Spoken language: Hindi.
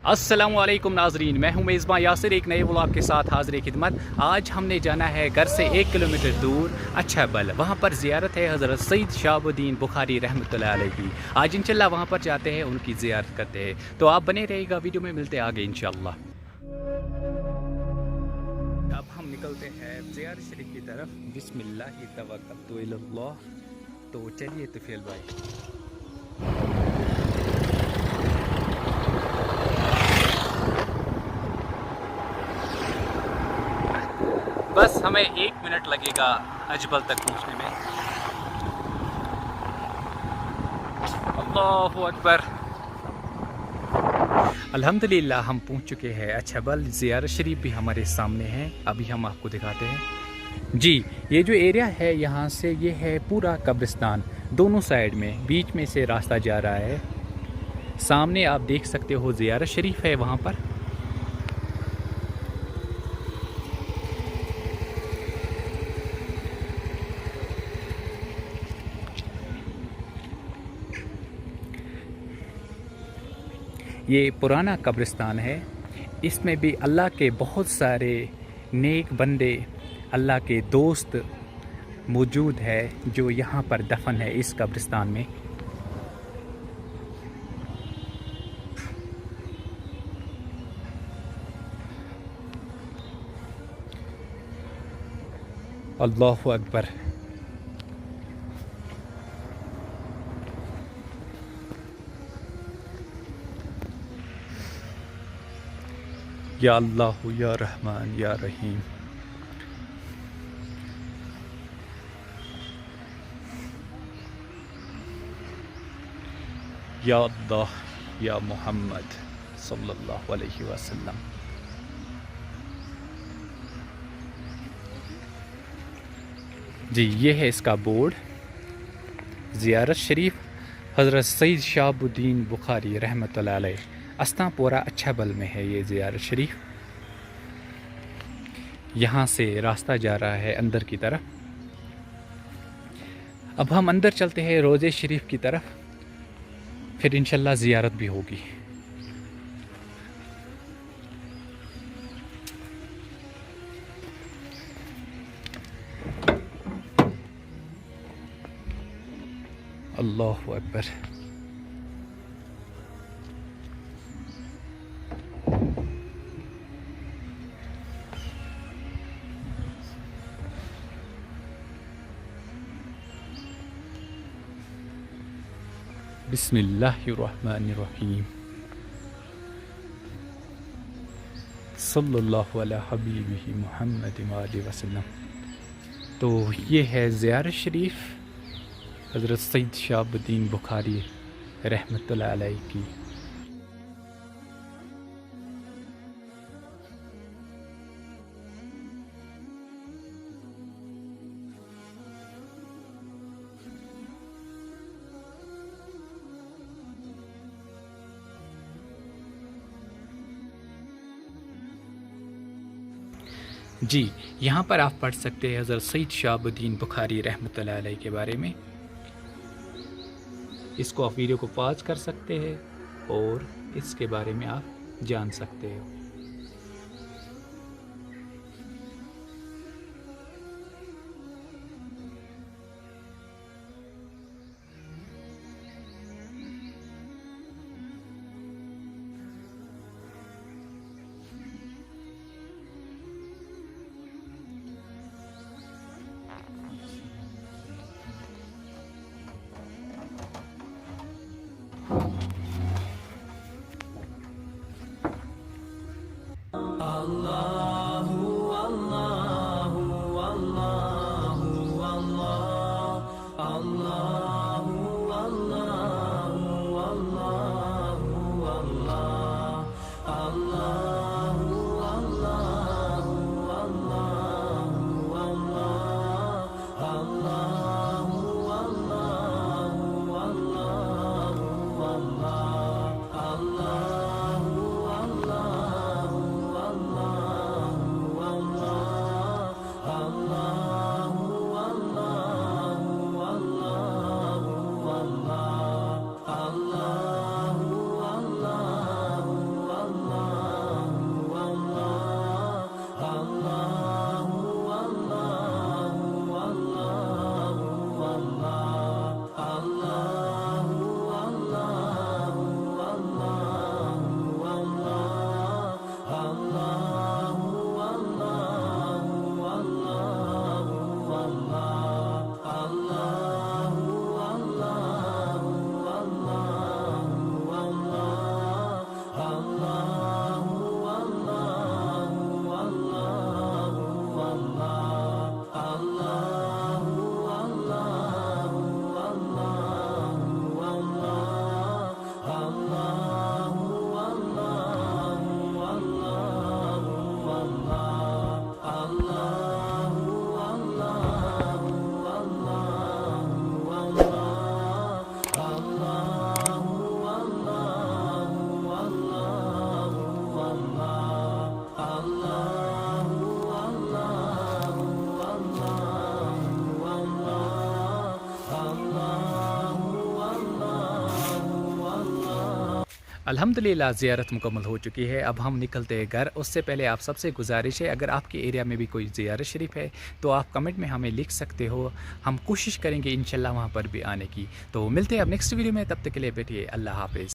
अस्सलामुअलैकुम नाजरीन, मैं हूं मेज़बान यासिर एक नए व्लॉग के साथ हाज़िर खिदमत। आज हमने जाना है घर से 1 किलोमीटर दूर अच्छाबल। वहां पर ज़ियारत है हज़रत सईद शहाबुद्दीन बुखारी रहमतुल्लाह अलैह की। आज इंशाल्लाह वहां पर जाते हैं, उनकी ज़ियारत करते हैं। तो आप बने रहिएगा, वीडियो में मिलते आगे इंशाल्लाह। अब हम निकलते हैं ज़ियारत शरीफ की तरफ। बिस्मिल्लाह तवक्कलतु इलल्लाह। तो चलिए तुफैल भाई। बस हमें 1 मिनट लगेगा अजबल तक पहुंचने में। अल्लाहु अकबर। अल्हम्दुलिल्लाह हम पहुंच चुके हैं अच्छाबल। ज़ियारत शरीफ भी हमारे सामने है, अभी हम आपको दिखाते हैं। जी, ये जो एरिया है यहाँ से ये है पूरा कब्रिस्तान। दोनों साइड में बीच में से रास्ता जा रहा है। सामने आप देख सकते हो ज़ियारत शरीफ है वहाँ पर। ये पुराना कब्रिस्तान है। इसमें भी अल्लाह के बहुत सारे नेक बंदे, अल्लाह के दोस्त मौजूद है जो यहाँ पर दफन है इस कब्रिस्तान में। अल्लाहु अकबर। या अल्लाह या रहमान या रहीम। या अल्लाह या मोहम्मद सल्लल्लाहु अलैहि वसल्लम। जी, ये है इसका बोर्ड। ज़ियारत शरीफ हज़रत सईद शहाबुद्दीन बुखारी रहमतुल्लाह अलैह, अस्तांपोरा अच्छाबल में है ये ज़ियारत शरीफ। यहाँ से रास्ता जा रहा है अंदर की तरफ। अब हम अंदर चलते हैं रोज़े शरीफ की तरफ, फिर इंशाल्लाह ज़ियारत भी होगी। अल्लाहु अकबर। बिस्मिल्लाहिर्रहमानिर्रहीम। सल्लल्लाहु अला हबीबिही मुहम्मद वसल्लम। तो ये है ज़ियारत शरीफ हज़रत सईद शहाबुद्दीन बुखारी रहमतुल्लाह अलैह की। जी, यहाँ पर आप पढ़ सकते हैं हज़रत सईद शहाबुद्दीन बुखारी रहमतुल्लाह अलैह के बारे में। इसको आप वीडियो को पॉज कर सकते हैं और इसके बारे में आप जान सकते हो। अल्हम्दुलिल्लाह ज़ियारत मुकम्मल हो चुकी है। अब हम निकलते हैं घर। उससे पहले आप सबसे गुजारिश है, अगर आपके एरिया में भी कोई ज़ियारत शरीफ है तो आप कमेंट में हमें लिख सकते हो। हम कोशिश करेंगे इंशाल्लाह वहाँ पर भी आने की। तो मिलते हैं अब नेक्स्ट वीडियो में, तब तक के लिए बैठिए। अल्लाह हाफ़िज़।